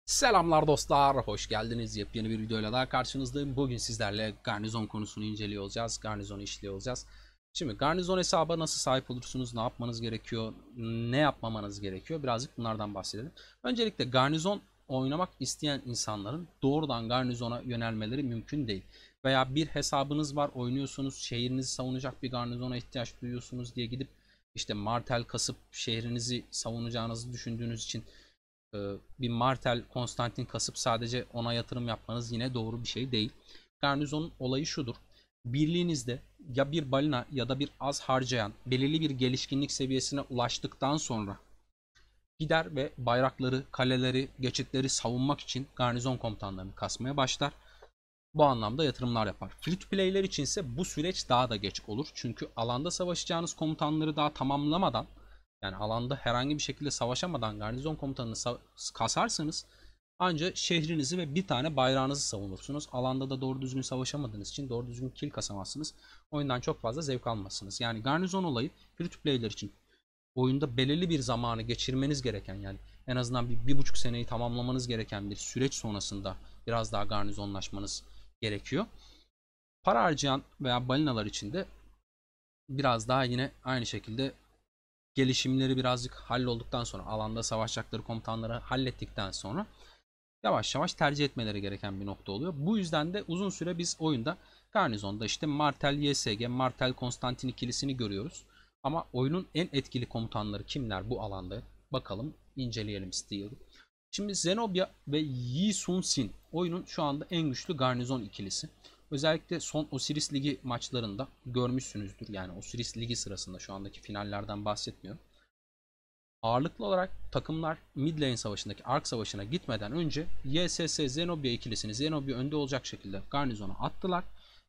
Selamlar dostlar, hoş geldiniz. Yepyeni bir videoyla daha karşınızdayım. Bugün sizlerle garnizon konusunu inceliyor olacağız, garnizonu işliyor olacağız. Şimdi garnizon hesaba nasıl sahip olursunuz, ne yapmanız gerekiyor, ne yapmamanız gerekiyor, birazcık bunlardan bahsedelim. Öncelikle garnizon oynamak isteyen insanların doğrudan garnizona yönelmeleri mümkün değil. Veya bir hesabınız var, oynuyorsunuz, şehrinizi savunacak bir garnizona ihtiyaç duyuyorsunuz diye gidip işte martel kasıp şehrinizi savunacağınızı düşündüğünüz için bir Martel, Konstantin kasıp sadece ona yatırım yapmanız yine doğru bir şey değil. Garnizonun olayı şudur. Birliğinizde ya bir balina ya da bir az harcayan belirli bir gelişkinlik seviyesine ulaştıktan sonra gider ve bayrakları, kaleleri, geçitleri savunmak için garnizon komutanlarını kasmaya başlar. Bu anlamda yatırımlar yapar. Free to play'ler içinse bu süreç daha da geç olur. Çünkü alanda savaşacağınız komutanları daha tamamlamadan, yani alanda herhangi bir şekilde savaşamadan garnizon komutanını kasarsanız ancak şehrinizi ve bir tane bayrağınızı savunursunuz. Alanda da doğru düzgün savaşamadığınız için doğru düzgün kill kasamazsınız. Oyundan çok fazla zevk almazsınız. Yani garnizon olayı free to play'ler için oyunda belirli bir zamanı geçirmeniz gereken, yani en azından bir buçuk seneyi tamamlamanız gereken bir süreç sonrasında biraz daha garnizonlaşmanız gerekiyor. Para harcayan veya balinalar için de biraz daha yine aynı şekilde gelişimleri birazcık hallolduktan sonra, alanda savaşacakları komutanları hallettikten sonra yavaş yavaş tercih etmeleri gereken bir nokta oluyor. Bu yüzden de uzun süre biz oyunda garnizonda işte Martel YSG, Martel Konstantin ikilisini görüyoruz. Ama oyunun en etkili komutanları kimler bu alanda? Bakalım, inceleyelim istiyorum. Şimdi Zenobia ve Yi Sun Sin oyunun şu anda en güçlü garnizon ikilisi. Özellikle son Osiris Ligi maçlarında görmüşsünüzdür. Yani Osiris Ligi sırasında, şu andaki finallerden bahsetmiyorum. Ağırlıklı olarak takımlar mid lane savaşındaki Ark savaşına gitmeden önce YSS Zenobia ikilisini Zenobia önde olacak şekilde garnizona attılar.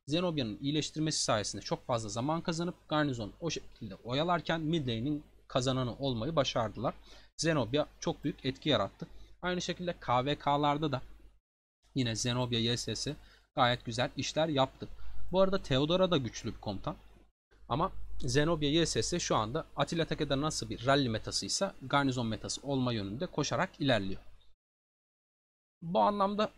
Zenobia'nın iyileştirmesi sayesinde çok fazla zaman kazanıp garnizon o şekilde oyalarken mid lane'in kazananı olmayı başardılar. Zenobia çok büyük etki yarattı. Aynı şekilde KVK'larda da yine Zenobia YSS gayet güzel işler yaptı. Bu arada Theodora da güçlü bir komutan. Ama Zenobia YSS şu anda Attila Take'da nasıl bir rally metasıysa garnizon metası olma yönünde koşarak ilerliyor. Bu anlamda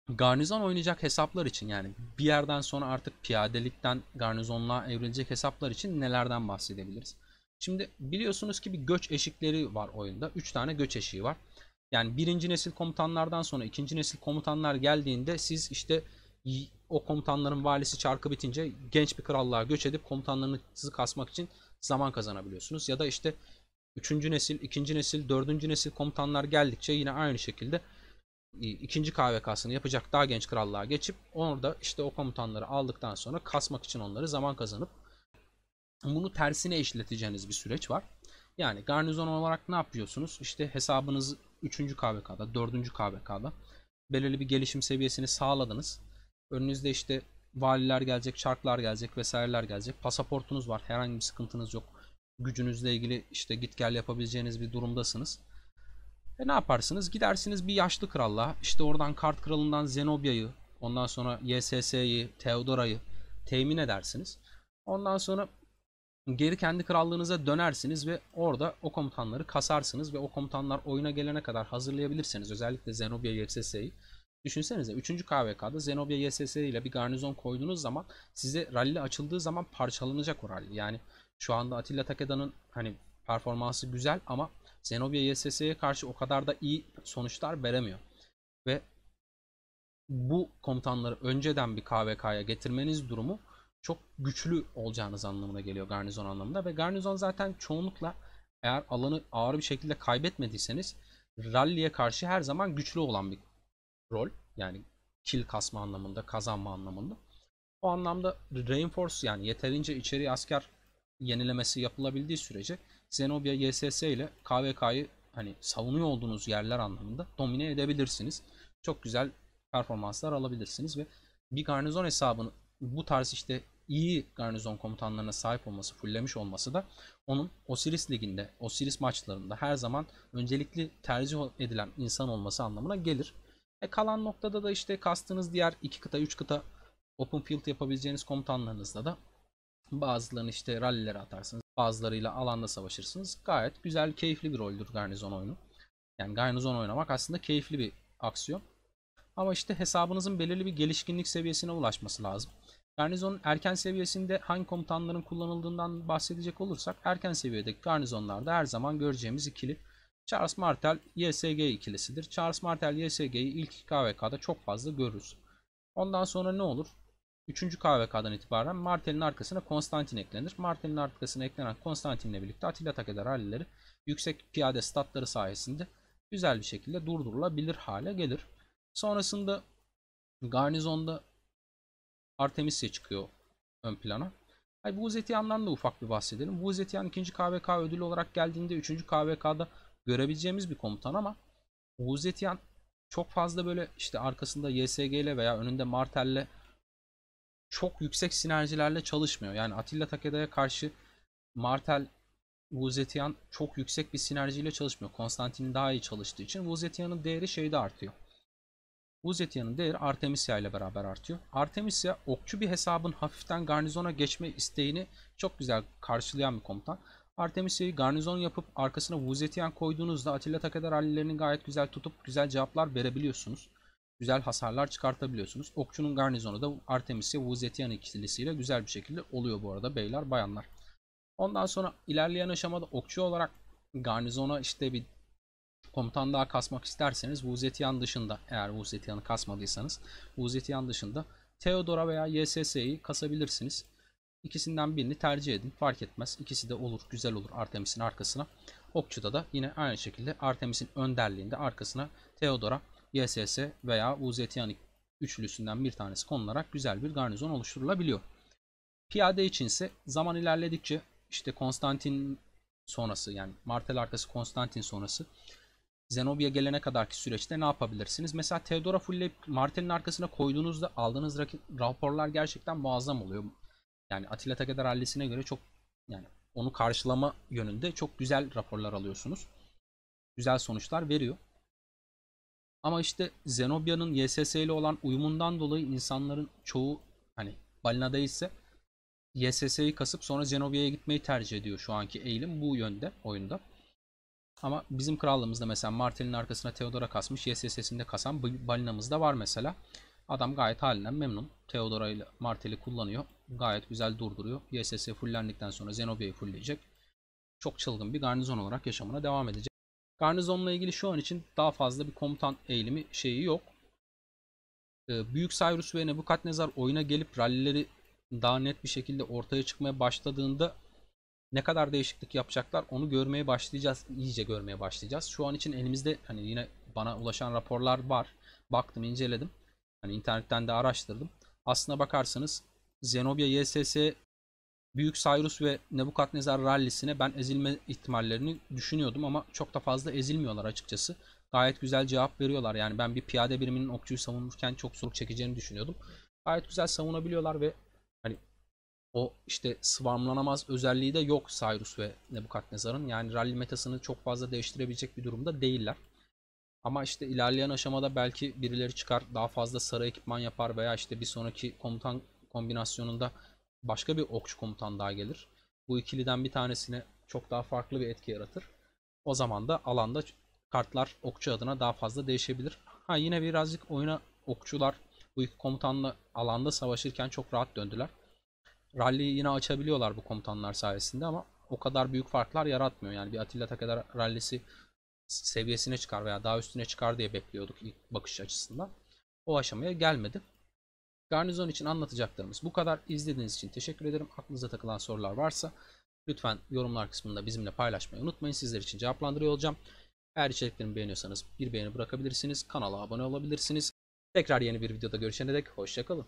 garnizon oynayacak hesaplar için, yani bir yerden sonra artık piyadelikten garnizonluğa evrilecek hesaplar için nelerden bahsedebiliriz? Şimdi biliyorsunuz ki bir göç eşikleri var oyunda. 3 tane göç eşiği var. Yani birinci nesil komutanlardan sonra ikinci nesil komutanlar geldiğinde siz işte o komutanların valisi çarkı bitince genç bir krallığa göç edip komutanlarınızı kasmak için zaman kazanabiliyorsunuz. Ya da işte üçüncü nesil, ikinci nesil, dördüncü nesil komutanlar geldikçe yine aynı şekilde ikinci KVK'sını yapacak daha genç krallığa geçip orada işte o komutanları aldıktan sonra kasmak için onları zaman kazanıp bunu tersine işleteceğiniz bir süreç var. Yani garnizon olarak ne yapıyorsunuz? İşte hesabınızı 3. KVK'da, 4. KVK'da belirli bir gelişim seviyesini sağladınız. Önünüzde işte valiler gelecek, çarklar gelecek, vesaireler gelecek. Pasaportunuz var, herhangi bir sıkıntınız yok. Gücünüzle ilgili işte git gel yapabileceğiniz bir durumdasınız. Ne yaparsınız? Gidersiniz bir yaşlı krallığa. İşte oradan Kart Kralı'ndan Zenobia'yı, ondan sonra YSS'yi, Theodora'yı temin edersiniz. Ondan sonra geri kendi krallığınıza dönersiniz ve orada o komutanları kasarsınız ve o komutanlar oyuna gelene kadar hazırlayabilirsiniz. Özellikle Zenobia YSS'yi. Düşünsenize 3. KVK'da Zenobia YSS ile bir garnizon koyduğunuz zaman size rally açıldığı zaman parçalanacak o rally. Yani şu anda Attila Takeda'nın hani performansı güzel ama Zenobia YSS'ye karşı o kadar da iyi sonuçlar veremiyor. Ve bu komutanları önceden bir KVK'ya getirmeniz durumu çok güçlü olacağınız anlamına geliyor garnizon anlamında. Ve garnizon zaten çoğunlukla, eğer alanı ağır bir şekilde kaybetmediyseniz, rally'e karşı her zaman güçlü olan bir rol. Yani kill kasma anlamında, kazanma anlamında. O anlamda reinforce, yani yeterince içeriye asker yenilemesi yapılabildiği sürece Zenobia YSS ile KVK'yı hani savunuyor olduğunuz yerler anlamında domine edebilirsiniz. Çok güzel performanslar alabilirsiniz ve bir garnizon hesabını bu tarz işte iyi garnizon komutanlarına sahip olması, fulllemiş olması da onun Osiris Ligi'nde, Osiris maçlarında her zaman öncelikli tercih edilen insan olması anlamına gelir. Kalan noktada da işte kastığınız diğer 2 kıta, 3 kıta open field yapabileceğiniz komutanlarınızla da bazılarını işte rallilere atarsınız. Bazılarıyla alanda savaşırsınız. Gayet güzel, keyifli bir roldür garnizon oyunu. Yani garnizon oynamak aslında keyifli bir aksiyon. Ama işte hesabınızın belirli bir gelişkinlik seviyesine ulaşması lazım. Garnizonun erken seviyesinde hangi komutanların kullanıldığından bahsedecek olursak, erken seviyedeki garnizonlarda her zaman göreceğimiz ikili Charles Martel YSG ikilisidir. Charles Martel YSG'yi ilk KVK'da çok fazla görürüz. Ondan sonra ne olur? 3. KVK'dan itibaren Martel'in arkasına Konstantin eklenir. Martel'in arkasına eklenen Konstantin'le birlikte Atilla Takedar rallileri yüksek piyade statları sayesinde güzel bir şekilde durdurulabilir hale gelir. Sonrasında garnizonda Artemisya çıkıyor ön plana. Vuzetiyan'dan da ufak bir bahsedelim. Vuzetiyan 2. KVK ödülü olarak geldiğinde 3. KVK'da görebileceğimiz bir komutan ama Vuzetiyan çok fazla böyle işte arkasında YSG ile veya önünde Martel'le çok yüksek sinerjilerle çalışmıyor. Yani Atilla Takeda'ya karşı Martel, Vuzetiyan çok yüksek bir sinerjiyle çalışmıyor. Konstantin daha iyi çalıştığı için Vuzetiyan'ın değeri şeyde artıyor. Vuzetiyan'ın değeri Artemisya ile beraber artıyor. Artemisya okçu bir hesabın hafiften garnizona geçme isteğini çok güzel karşılayan bir komutan. Artemisya'yı garnizon yapıp arkasına Vuzetiyan koyduğunuzda Atilla Takedar rallilerini gayet güzel tutup güzel cevaplar verebiliyorsunuz. Güzel hasarlar çıkartabiliyorsunuz. Okçunun garnizonu da Artemisya Vuzetiyan ikilisiyle güzel bir şekilde oluyor bu arada beyler bayanlar. Ondan sonra ilerleyen aşamada okçu olarak garnizona işte bir komutan daha kasmak isterseniz Vuzetiyan dışında, eğer Vuzetiyan'ı kasmadıysanız Vuzetiyan dışında Theodora veya YSS'yi kasabilirsiniz. İkisinden birini tercih edin. Fark etmez. İkisi de olur. Güzel olur Artemis'in arkasına. Okçu'da da yine aynı şekilde Artemis'in önderliğinde arkasına Theodora, YSS veya Vuzetiyan üçlüsünden bir tanesi konularak güzel bir garnizon oluşturulabiliyor. Piyade içinse zaman ilerledikçe işte Konstantin sonrası, yani Martel arkası Konstantin sonrası Zenobia gelene kadarki süreçte ne yapabilirsiniz? Mesela Theodora fullleyip Martel'in arkasına koyduğunuzda aldığınız raporlar gerçekten muazzam oluyor. Yani Atilla Takedar rallisine göre çok, yani onu karşılama yönünde çok güzel raporlar alıyorsunuz. Güzel sonuçlar veriyor. Ama işte Zenobia'nın YSS ile olan uyumundan dolayı insanların çoğu hani balinada ise YSS'yi kasıp sonra Zenobia'ya gitmeyi tercih ediyor. Şu anki eğilim bu yönde oyunda. Ama bizim krallığımızda mesela Martel'in arkasına Theodora kasmış, YSS'sinde kasan balinamız da var mesela. Adam gayet halinden memnun. Theodora ile Martel'i kullanıyor. Gayet güzel durduruyor. YSS fullendikten sonra Zenobia'yı fullleyecek. Çok çılgın bir garnizon olarak yaşamına devam edecek. Garnizonla ilgili şu an için daha fazla bir komutan eğilimi şeyi yok. Büyük Cyrus ve Nebukadnezar oyuna gelip rallileri daha net bir şekilde ortaya çıkmaya başladığında ne kadar değişiklik yapacaklar onu görmeye başlayacağız. İyice görmeye başlayacağız. Şu an için elimizde hani yine bana ulaşan raporlar var. Baktım, inceledim. Hani internetten de araştırdım. Aslına bakarsanız Zenobia YSS Büyük Cyrus ve Nebukadnezar rallisine ben ezilme ihtimallerini düşünüyordum ama çok da fazla ezilmiyorlar açıkçası. Gayet güzel cevap veriyorlar. Yani ben bir piyade biriminin okçuyu savunurken çok zorluk çekeceğini düşünüyordum. Gayet güzel savunabiliyorlar ve hani o işte swarmlanamaz özelliği de yok Cyrus ve Nebukadnezar'ın. Yani rally metasını çok fazla değiştirebilecek bir durumda değiller. Ama işte ilerleyen aşamada belki birileri çıkar, daha fazla sarı ekipman yapar veya işte bir sonraki komutan kombinasyonunda başka bir okçu komutan daha gelir. Bu ikiliden bir tanesine çok daha farklı bir etki yaratır. O zaman da alanda kartlar okçu adına daha fazla değişebilir. Ha, yine birazcık oyuna okçular bu iki komutanla alanda savaşırken çok rahat döndüler. Rally'yi yine açabiliyorlar bu komutanlar sayesinde ama o kadar büyük farklar yaratmıyor. Yani bir Atilla Takedar rallisi seviyesine çıkar veya daha üstüne çıkar diye bekliyorduk ilk bakış açısından. O aşamaya gelmedi. Garnizon için anlatacaklarımız bu kadar. İzlediğiniz için teşekkür ederim. Aklınıza takılan sorular varsa lütfen yorumlar kısmında bizimle paylaşmayı unutmayın. Sizler için cevaplandırıyor olacağım. Eğer içeriklerimi beğeniyorsanız bir beğeni bırakabilirsiniz. Kanala abone olabilirsiniz. Tekrar yeni bir videoda görüşene dek hoşça kalın.